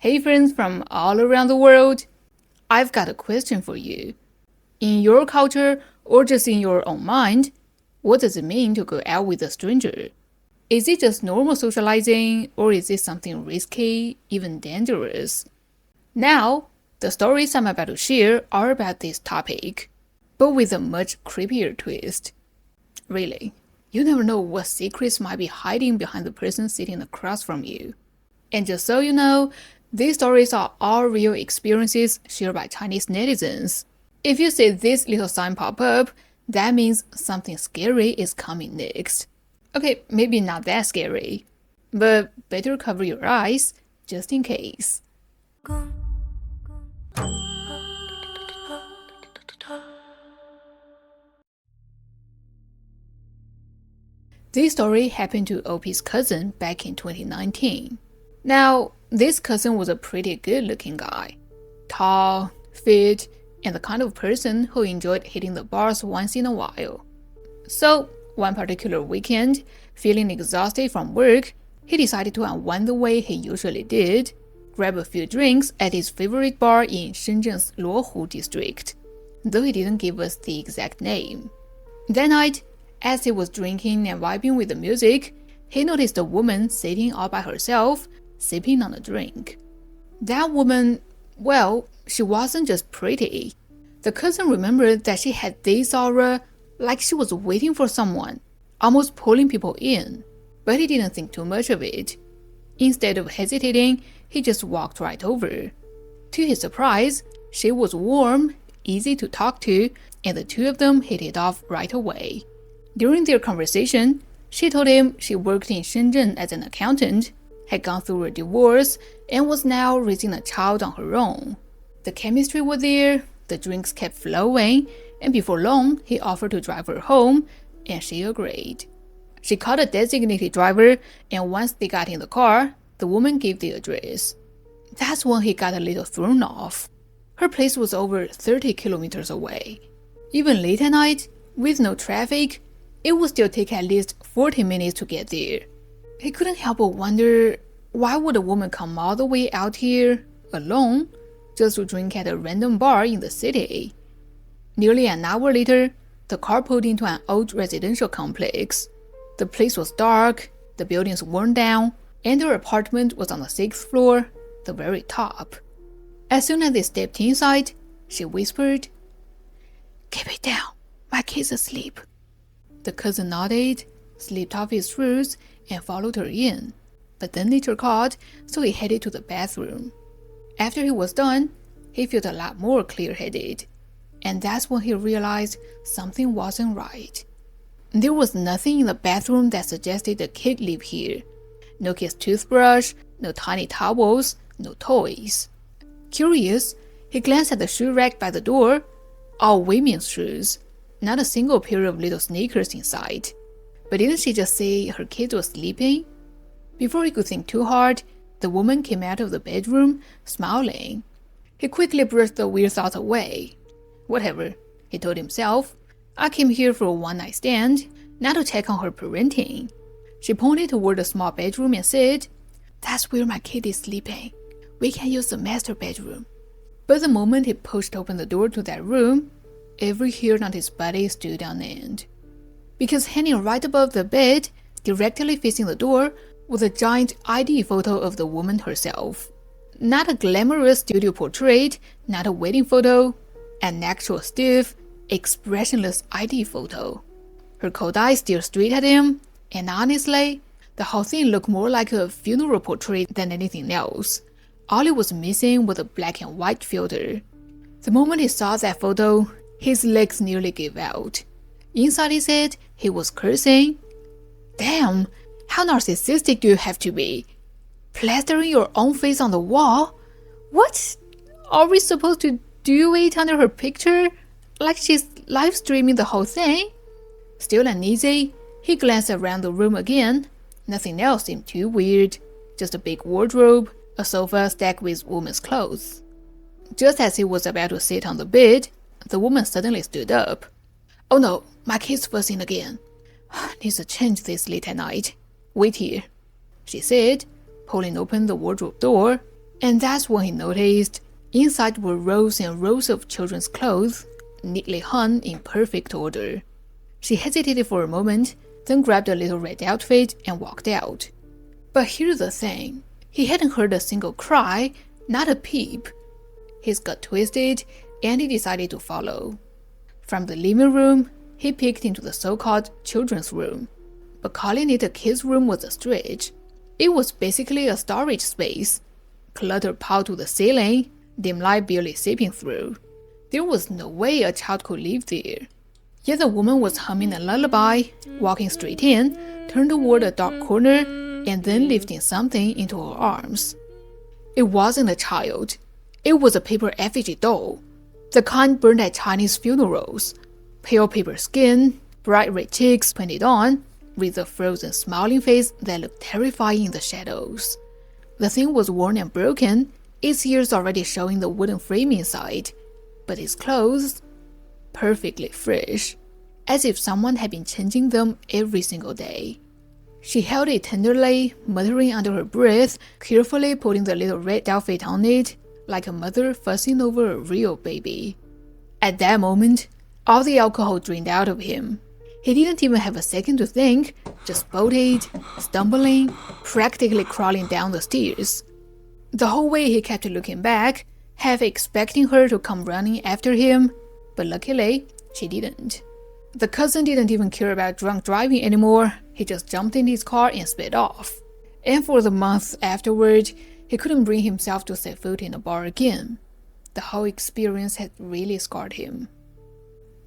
Hey friends from all around the world, I've got a question for you. In your culture or just in your own mind, what does it mean to go out with a stranger? Is it just normal socializing or is it something risky, even dangerous? Now, the stories I'm about to share are about this topic, but with a much creepier twist. Really, you never know what secrets might be hiding behind the person sitting across from you. And just so you know, these stories are all real experiences shared by Chinese netizens. If you see this little sign pop up, that means something scary is coming next. Okay, maybe not that scary, but better cover your eyes just in case. This story happened to OP's cousin back in 2019. Now, this cousin was a pretty good-looking guy. Tall, fit, and the kind of person who enjoyed hitting the bars once in a while. So, one particular weekend, feeling exhausted from work, he decided to unwind the way he usually did, grab a few drinks at his favorite bar in Shenzhen's Luohu district, though he didn't give us the exact name. That night, as he was drinking and vibing with the music, he noticed a woman sitting all by herself, sipping on a drink. That woman, well, she wasn't just pretty. The cousin remembered that she had this aura, like she was waiting for someone, almost pulling people in. But he didn't think too much of it. Instead of hesitating, he just walked right over. To his surprise, she was warm, easy to talk to, and the two of them hit it off right away. During their conversation, she told him she worked in Shenzhen as an accountant, had gone through a divorce, and was now raising a child on her own. The chemistry was there, the drinks kept flowing, and before long, he offered to drive her home, and she agreed. She called a designated driver, and once they got in the car, the woman gave the address. That's when he got a little thrown off. Her place was over 30 kilometers away. Even late at night, with no traffic, it would still take at least 40 minutes to get there. He couldn't help but wonder, why would a woman come all the way out here, alone, just to drink at a random bar in the city? Nearly an hour later, the car pulled into an old residential complex. The place was dark, the buildings worn down, and their apartment was on the 6th floor, the very top. As soon as they stepped inside, she whispered, "Keep it down, my kid's asleep." The cousin nodded, slipped off his shoes, and followed her in. But then nature called, so he headed to the bathroom. After he was done, he felt a lot more clear-headed. And that's when he realized something wasn't right. There was nothing in the bathroom that suggested the kid lived here. No kid's toothbrush, no tiny towels, no toys. Curious, he glanced at the shoe rack by the door. All women's shoes. Not a single pair of little sneakers in sight. But didn't she just say her kid was sleeping? Before he could think too hard, the woman came out of the bedroom, smiling. He quickly brushed the weird thoughts away. Whatever, he told himself. I came here for a one-night stand, not to check on her parenting. She pointed toward the small bedroom and said, "That's where my kid is sleeping. We can use the master bedroom." But the moment he pushed open the door to that room, every hair on his body stood on end. Because hanging right above the bed, directly facing the door, was a giant ID photo of the woman herself. Not a glamorous studio portrait, not a wedding photo, an actual stiff, expressionless ID photo. Her cold eyes stared straight at him, and honestly, the whole thing looked more like a funeral portrait than anything else. All it was missing was a black and white filter. The moment he saw that photo, his legs nearly gave out. Inside his head, he was cursing. Damn, how narcissistic do you have to be? Plastering your own face on the wall? What? Are we supposed to do it under her picture? Like she's live streaming the whole thing? Still uneasy, he glanced around the room again. Nothing else seemed too weird. Just a big wardrobe, a sofa stacked with women's clothes. Just as he was about to sit on the bed, the woman suddenly stood up. "Oh no, my kid's fussing again. Needs a change this late at night. Wait here," she said, pulling open the wardrobe door. And that's when he noticed inside were rows and rows of children's clothes, neatly hung in perfect order. She hesitated for a moment, then grabbed a little red outfit and walked out. But here's the thing, he hadn't heard a single cry, not a peep. His gut twisted, and he decided to follow. From the living room, he peeked into the so-called children's room. But calling it a kid's room was a stretch. It was basically a storage space. Clutter piled to the ceiling, dim light barely seeping through. There was no way a child could live there. Yet the woman was humming a lullaby, walking straight in, turned toward a dark corner, and then lifting something into her arms. It wasn't a child. It was a paper effigy doll, the kind burned at Chinese funerals. Pale paper skin, bright red cheeks painted on, with a frozen smiling face that looked terrifying in the shadows. The thing was worn and broken, its ears already showing the wooden frame inside, but its clothes, perfectly fresh, as if someone had been changing them every single day. She held it tenderly, muttering under her breath, carefully putting the little red outfit on it, like a mother fussing over a real baby. At that moment, all the alcohol drained out of him. He didn't even have a second to think, just bolted, stumbling, practically crawling down the stairs. The whole way he kept looking back, half expecting her to come running after him, but luckily, she didn't. The cousin didn't even care about drunk driving anymore. He just jumped in his car and sped off. And for the months afterward, he couldn't bring himself to set foot in a bar again. The whole experience had really scarred him.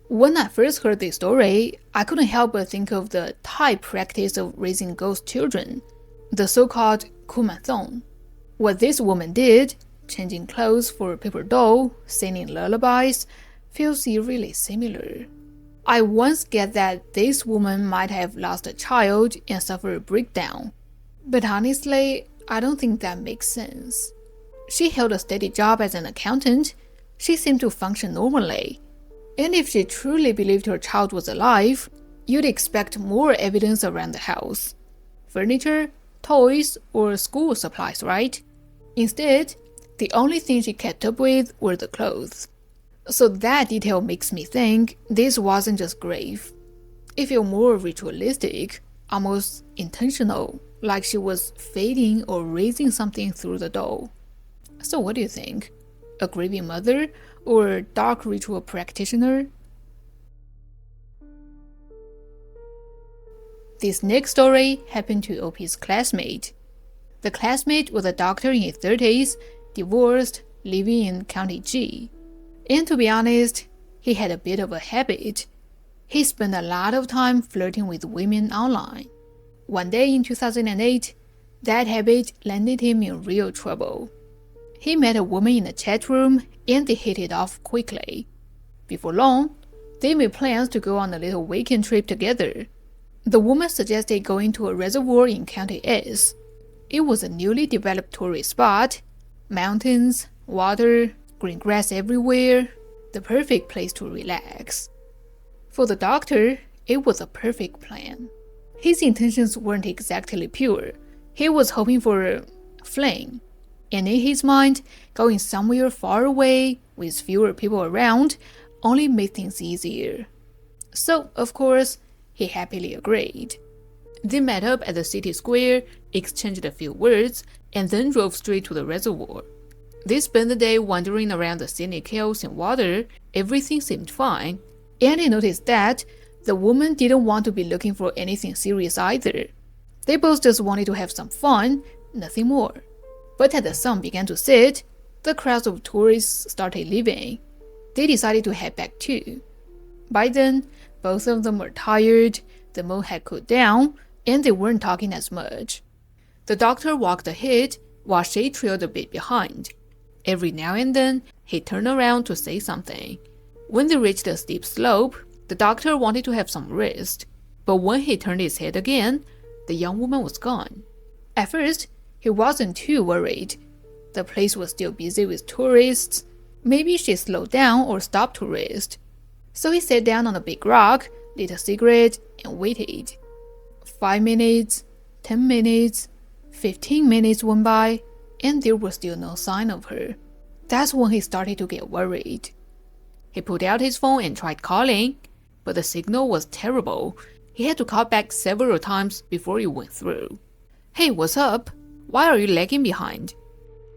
When I first heard this story, I couldn't help but think of the Thai practice of raising ghost children, the so-called kumanthong. What this woman did, changing clothes for a paper doll, singing lullabies, feels eerily similar. I once get that this woman might have lost a child and suffered a breakdown, but honestly, I don't think that makes sense. She held a steady job as an accountant. She seemed to function normally. And if she truly believed her child was alive, you'd expect more evidence around the house. Furniture, toys, or school supplies, right? Instead, the only thing she kept up with were the clothes. So that detail makes me think this wasn't just grave. It felt more ritualistic, almost intentional, like she was fading or raising something through the doll. So what do you think? A grieving mother or a dark ritual practitioner? This next story happened to OP's classmate. The classmate was a doctor in his 30s, divorced, living in County G. And to be honest, he had a bit of a habit. He spent a lot of time flirting with women online. One day in 2008, that habit landed him in real trouble. He met a woman in a chat room and they hit it off quickly. Before long, they made plans to go on a little weekend trip together. The woman suggested going to a reservoir in County S. It was a newly developed tourist spot. Mountains, water, green grass everywhere. The perfect place to relax. For the doctor, it was a perfect plan. His intentions weren't exactly pure. He was hoping for a fling. And in his mind, going somewhere far away with fewer people around only made things easier. So, of course, he happily agreed. They met up at the city square, exchanged a few words, and then drove straight to the reservoir. They spent the day wandering around the scenic hills and water. Everything seemed fine, and he noticed that the woman didn't want to be looking for anything serious either. They both just wanted to have some fun, nothing more. But as the sun began to set, the crowds of tourists started leaving. They decided to head back too. By then, both of them were tired, the mood had cooled down, and they weren't talking as much. The doctor walked ahead while she trailed a bit behind. Every now and then, he turned around to say something. When they reached a steep slope, the doctor wanted to have some rest. But when he turned his head again, the young woman was gone. At first, he wasn't too worried. The place was still busy with tourists. Maybe she slowed down or stopped to rest. So he sat down on a big rock, lit a cigarette, and waited. 5 minutes, 10 minutes, 15 minutes went by. and there was still no sign of her. That's when he started to get worried. He pulled out his phone and tried calling, but the signal was terrible. He had to call back several times before it went through. Hey, what's up? Why are you lagging behind?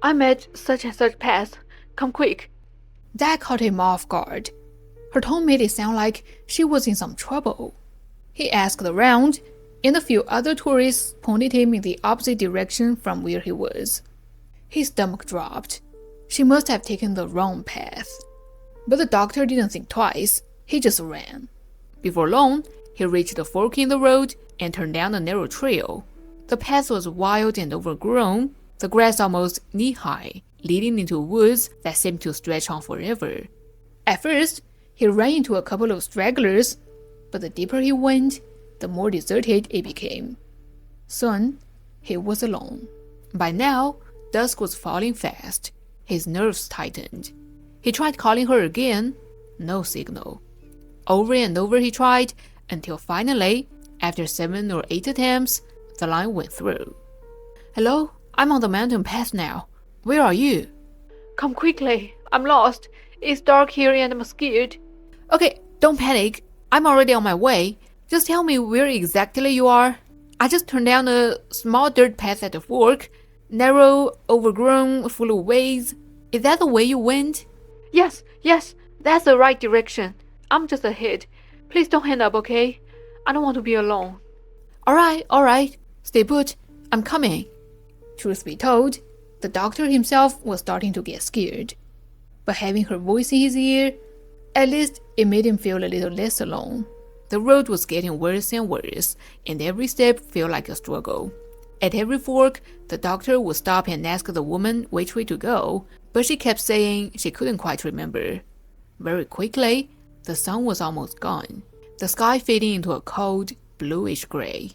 I'm at such and such path. Come quick. That caught him off guard. Her tone made it sound like she was in some trouble. He asked around, and a few other tourists pointed him in the opposite direction from where he was. His stomach dropped. She must have taken the wrong path. But the doctor didn't think twice. He just ran. Before long, he reached a fork in the road and turned down a narrow trail. The path was wild and overgrown, the grass almost knee-high, leading into woods that seemed to stretch on forever. At first, he ran into a couple of stragglers, but the deeper he went, the more deserted it became. Soon, he was alone. By now, dusk was falling fast. His nerves tightened. He tried calling her again. No signal. Over and over he tried, until finally, after 7 or 8 attempts, the line went through. Hello? I'm on the mountain path now. Where are you? Come quickly. I'm lost. It's dark here and I'm scared. Okay, don't panic. I'm already on my way. Just tell me where exactly you are. I just turned down a small dirt path at the fork. Narrow, overgrown, full of weeds. Is that the way you went? Yes, that's the right direction. I'm just ahead. Please don't hang up, okay? I don't want to be alone. Alright. Stay put. I'm coming. Truth be told, the doctor himself was starting to get scared. But having her voice in his ear, at least it made him feel a little less alone. The road was getting worse and worse, and every step felt like a struggle. At every fork, the doctor would stop and ask the woman which way to go, but she kept saying she couldn't quite remember. Very quickly, the sun was almost gone, the sky fading into a cold, bluish gray.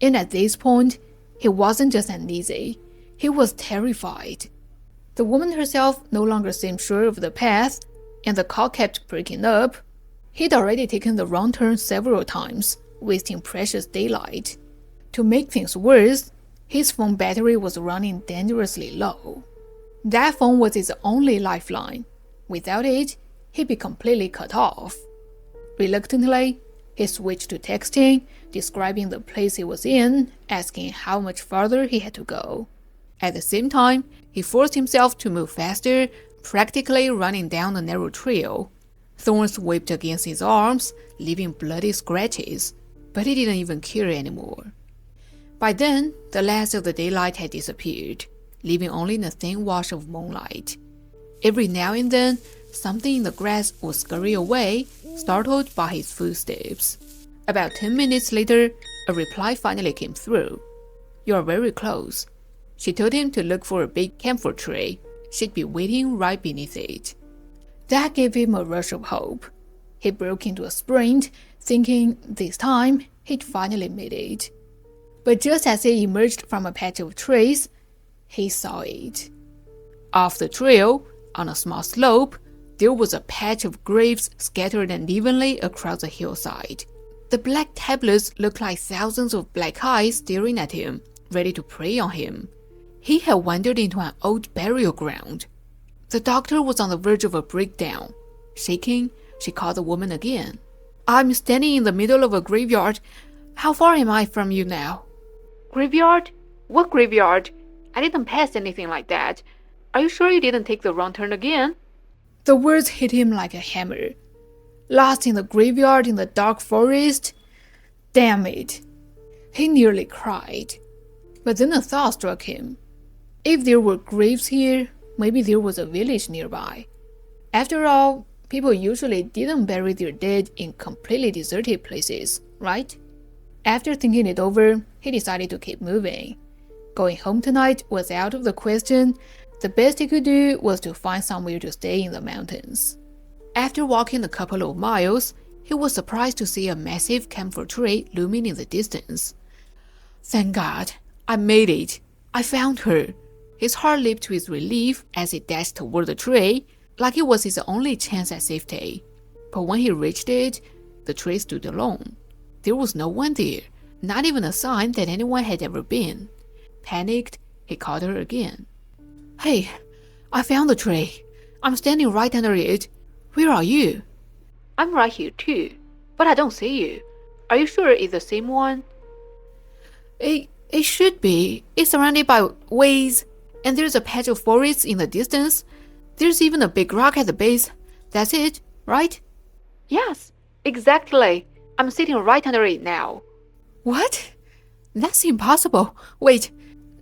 And at this point, he wasn't just uneasy, he was terrified. The woman herself no longer seemed sure of the path, and the call kept breaking up. He'd already taken the wrong turn several times, wasting precious daylight. To make things worse, his phone battery was running dangerously low. That phone was his only lifeline. Without it, he'd be completely cut off. Reluctantly, he switched to texting, describing the place he was in, asking how much farther he had to go. At the same time, he forced himself to move faster, practically running down the narrow trail. Thorns whipped against his arms, leaving bloody scratches, but he didn't even care anymore. By then, the last of the daylight had disappeared, leaving only a thin wash of moonlight. Every now and then, something in the grass would scurry away, startled by his footsteps. About 10 minutes later, a reply finally came through. You are very close. She told him to look for a big camphor tree. She'd be waiting right beneath it. That gave him a rush of hope. He broke into a sprint, thinking this time he'd finally made it. But just as he emerged from a patch of trees, he saw it. Off the trail, on a small slope, there was a patch of graves scattered unevenly across the hillside. The black tablets looked like thousands of black eyes staring at him, ready to prey on him. He had wandered into an old burial ground. The doctor was on the verge of a breakdown. Shaking, she called the woman again. I'm standing in the middle of a graveyard. How far am I from you now? Graveyard? What graveyard? I didn't pass anything like that. Are you sure you didn't take the wrong turn again? The words hit him like a hammer. Lost in the graveyard in the dark forest? Damn it. He nearly cried. But then a thought struck him. If there were graves here, maybe there was a village nearby. After all, people usually didn't bury their dead in completely deserted places, right? After thinking it over, he decided to keep moving. Going home tonight was out of the question. The best he could do was to find somewhere to stay in the mountains. After walking a couple of miles, he was surprised to see a massive camphor tree looming in the distance. Thank God, I made it. I found her. His heart leaped with relief as he dashed toward the tree, like it was his only chance at safety. But when he reached it, the tree stood alone. There was no one there, not even a sign that anyone had ever been. Panicked, he called her again. Hey, I found the tree. I'm standing right under it. Where are you? I'm right here too, but I don't see you. Are you sure it's the same one? It should be. It's surrounded by ways, and there's a patch of forest in the distance. There's even a big rock at the base. That's it, right? Yes, exactly. I'm sitting right under it now. What? That's impossible. Wait,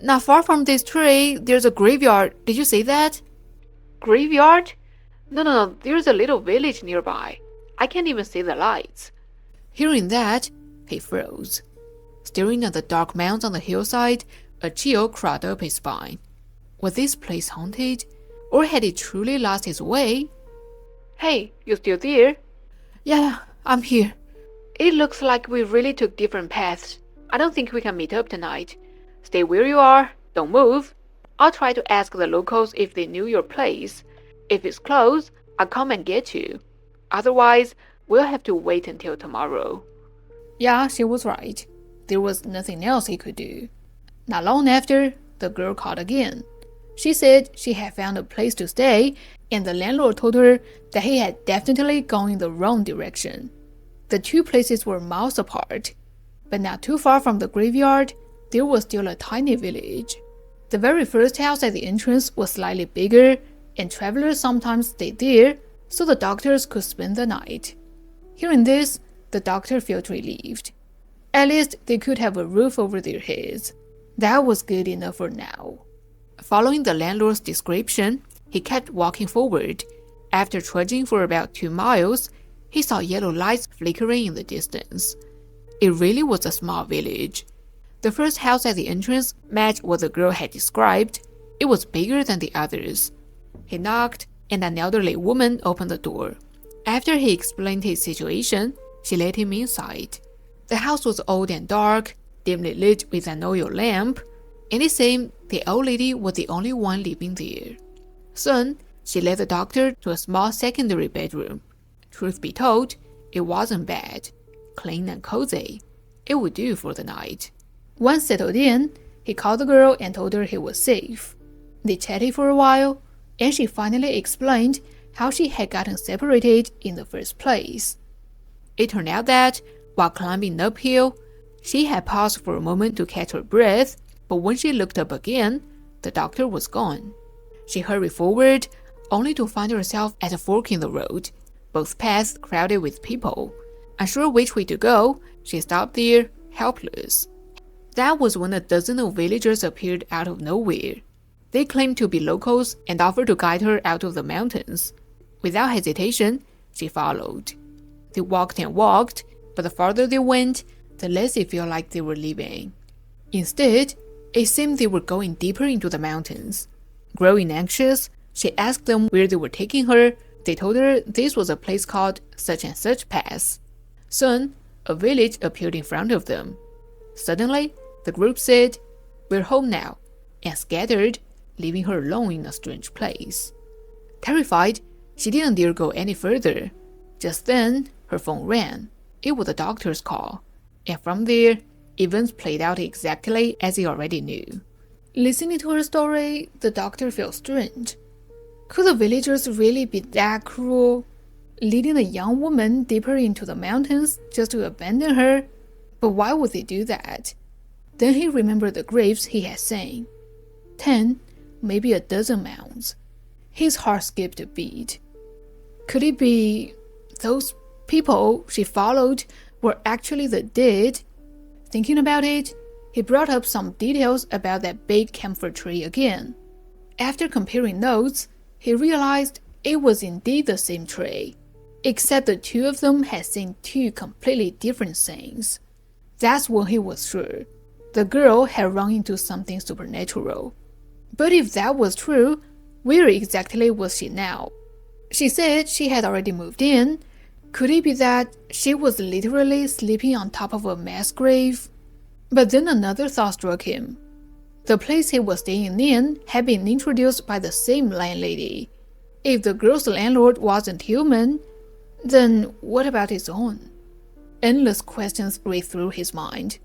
not far from this tree, there's a graveyard. Did you see that? Graveyard? No, there's a little village nearby. I can't even see the lights. Hearing that, he froze. Staring at the dark mounds on the hillside, a chill crawled up his spine. Was this place haunted? Or had he truly lost his way? Hey, you still there? Yeah, I'm here. It looks like we really took different paths. I don't think we can meet up tonight. Stay where you are. Don't move. I'll try to ask the locals if they knew your place. If it's closed, I'll come and get you. Otherwise, we'll have to wait until tomorrow. Yeah, she was right. There was nothing else he could do. Not long after, the girl called again. She said she had found a place to stay, and the landlord told her that he had definitely gone in the wrong direction. The two places were miles apart, but not too far from the graveyard, there was still a tiny village. The very first house at the entrance was slightly bigger, and travelers sometimes stayed there, so the doctors could spend the night. Hearing this, the doctor felt relieved. At least they could have a roof over their heads. That was good enough for now. Following the landlord's description, he kept walking forward. After trudging for about 2 miles, he saw yellow lights flickering in the distance. It really was a small village. The first house at the entrance matched what the girl had described. It was bigger than the others. He knocked, and an elderly woman opened the door. After he explained his situation, she let him inside. The house was old and dark, dimly lit with an oil lamp, and it seemed the old lady was the only one living there. Soon, she led the doctor to a small secondary bedroom. Truth be told, it wasn't bad. Clean and cozy. It would do for the night. Once settled in, he called the girl and told her he was safe. They chatted for a while, and she finally explained how she had gotten separated in the first place. It turned out that, while climbing uphill, she had paused for a moment to catch her breath, but when she looked up again, the doctor was gone. She hurried forward, only to find herself at a fork in the road, both paths crowded with people. Unsure which way to go, she stopped there, helpless. That was when a dozen of villagers appeared out of nowhere. They claimed to be locals and offered to guide her out of the mountains. Without hesitation, she followed. They walked and walked, but the farther they went, the less it felt like they were leaving. Instead, it seemed they were going deeper into the mountains. Growing anxious, she asked them where they were taking her. They told her this was a place called such and such pass. Soon, a village appeared in front of them. Suddenly, the group said, "We're home now," and scattered, leaving her alone in a strange place. Terrified, she didn't dare go any further. Just then, her phone rang. It was the doctor's call, and from there, events played out exactly as he already knew. Listening to her story, the doctor felt strange. Could the villagers really be that cruel? Leading a young woman deeper into the mountains just to abandon her? But why would they do that? Then he remembered the graves he had seen. 10, maybe a dozen mounds. His heart skipped a beat. Could it be those people she followed were actually the dead? Thinking about it, he brought up some details about that big camphor tree again. After comparing notes, he realized it was indeed the same tree, except the two of them had seen two completely different things. That's when he was sure. The girl had run into something supernatural. But if that was true, where exactly was she now? She said she had already moved in. Could it be that she was literally sleeping on top of a mass grave? But then another thought struck him. The place he was staying in had been introduced by the same landlady. If the girl's landlord wasn't human, then what about his own? Endless questions raced through his mind.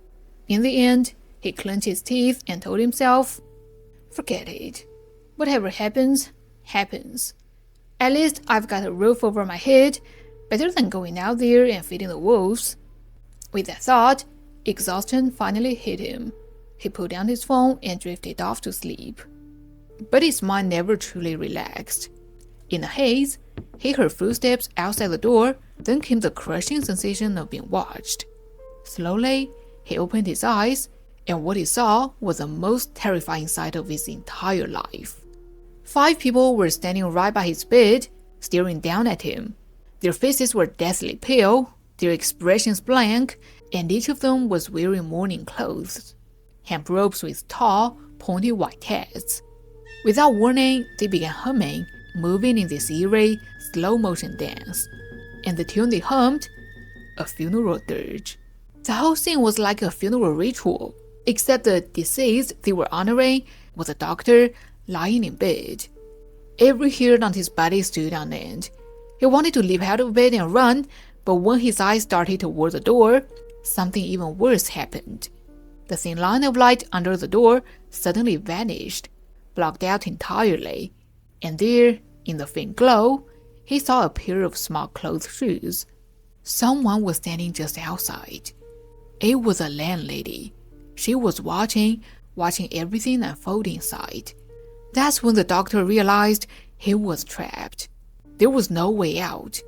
In the end, he clenched his teeth and told himself, forget it. Whatever happens, happens. At least I've got a roof over my head, better than going out there and feeding the wolves. With that thought, exhaustion finally hit him. He put down his phone and drifted off to sleep. But his mind never truly relaxed. In a haze, he heard footsteps outside the door, then came the crushing sensation of being watched. Slowly, he opened his eyes, and what he saw was the most terrifying sight of his entire life. 5 people were standing right by his bed, staring down at him. Their faces were deathly pale, their expressions blank, and each of them was wearing mourning clothes, hemp ropes with tall, pointy white heads. Without warning, they began humming, moving in this eerie, slow-motion dance. And the tune they hummed? A funeral dirge. The whole scene was like a funeral ritual, except the deceased they were honoring was a doctor lying in bed. Every hair on his body stood on end. He wanted to leap out of bed and run, but when his eyes darted toward the door, something even worse happened. The thin line of light under the door suddenly vanished, blocked out entirely, and there, in the faint glow, he saw a pair of small-clothed shoes. Someone was standing just outside. It was a landlady. She was watching everything unfold inside. That's when the doctor realized he was trapped. There was no way out.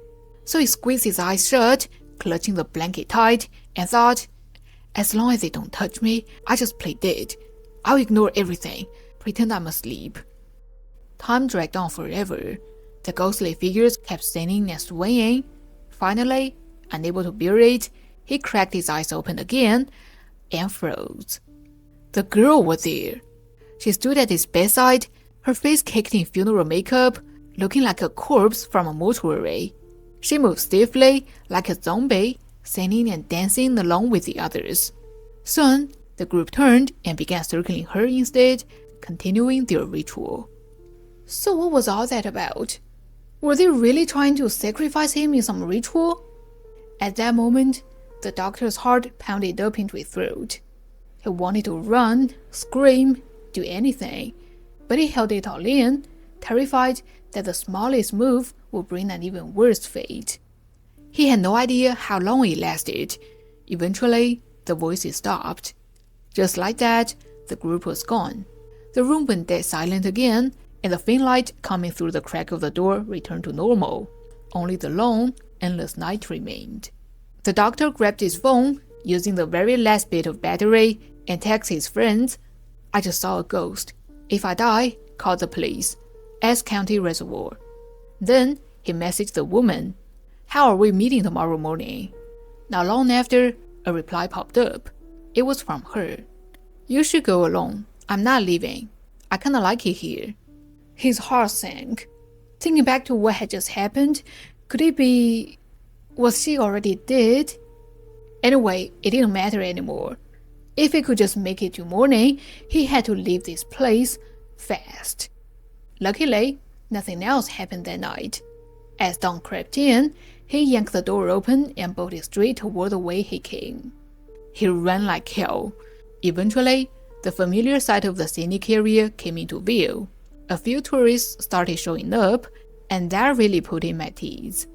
So he squeezed his eyes shut, clutching the blanket tight, and thought, as long as they don't touch me, I just play dead. I'll ignore everything, pretend I'm asleep. Time dragged on forever. The ghostly figures kept standing and swaying. Finally, unable to bear it, he cracked his eyes open again and froze. The girl was there. She stood at his bedside, her face caked in funeral makeup, looking like a corpse from a mortuary. She moved stiffly, like a zombie, singing and dancing along with the others. Soon, the group turned and began circling her instead, continuing their ritual. So what was all that about? Were they really trying to sacrifice him in some ritual? At that moment, the doctor's heart pounded up into his throat. He wanted to run, scream, do anything, but he held it all in, terrified that the smallest move would bring an even worse fate. He had no idea how long it lasted. Eventually, the voices stopped. Just like that, the group was gone. The room went dead silent again, and the faint light coming through the crack of the door returned to normal. Only the long, endless night remained. The doctor grabbed his phone, using the very last bit of battery, and texted his friends, I just saw a ghost. If I die, call the police. S County Reservoir. Then he messaged the woman, how are we meeting tomorrow morning? Not long after, a reply popped up. It was from her. You should go alone. I'm not leaving. I kinda like it here. His heart sank. Thinking back to what had just happened, could it be... was she already dead? Anyway, it didn't matter anymore. If he could just make it to morning, he had to leave this place fast. Luckily, nothing else happened that night. As dawn crept in, he yanked the door open and bolted straight toward the way he came. He ran like hell. Eventually, the familiar sight of the scenic area came into view. A few tourists started showing up, and that really put him at ease.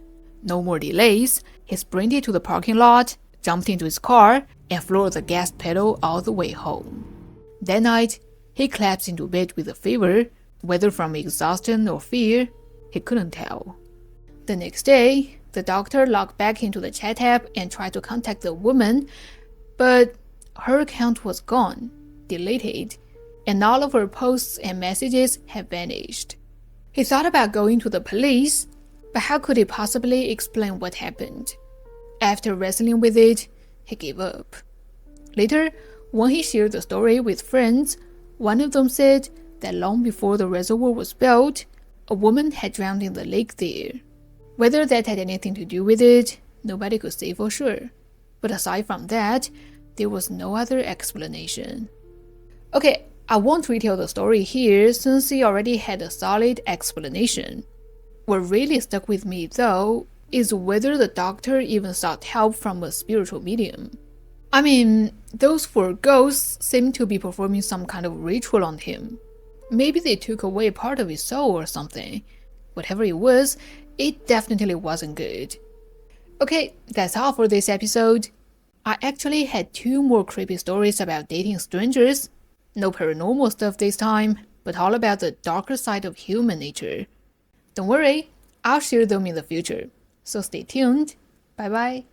No more delays, he sprinted to the parking lot, jumped into his car, and floored the gas pedal all the way home. That night, he collapsed into bed with a fever, whether from exhaustion or fear, he couldn't tell. The next day, the doctor logged back into the chat app and tried to contact the woman, but her account was gone, deleted, and all of her posts and messages had vanished. He thought about going to the police, but how could he possibly explain what happened? After wrestling with it, he gave up. Later, when he shared the story with friends, one of them said that long before the reservoir was built, a woman had drowned in the lake there. Whether that had anything to do with it, nobody could say for sure. But aside from that, there was no other explanation. Okay, I won't retell the story here since he already had a solid explanation. What really stuck with me, though, is whether the doctor even sought help from a spiritual medium. I mean, those 4 ghosts seem to be performing some kind of ritual on him. Maybe they took away part of his soul or something. Whatever it was, it definitely wasn't good. Okay, that's all for this episode. I actually had 2 more creepy stories about dating strangers. No paranormal stuff this time, but all about the darker side of human nature. Don't worry, I'll share them in the future. So stay tuned. Bye bye.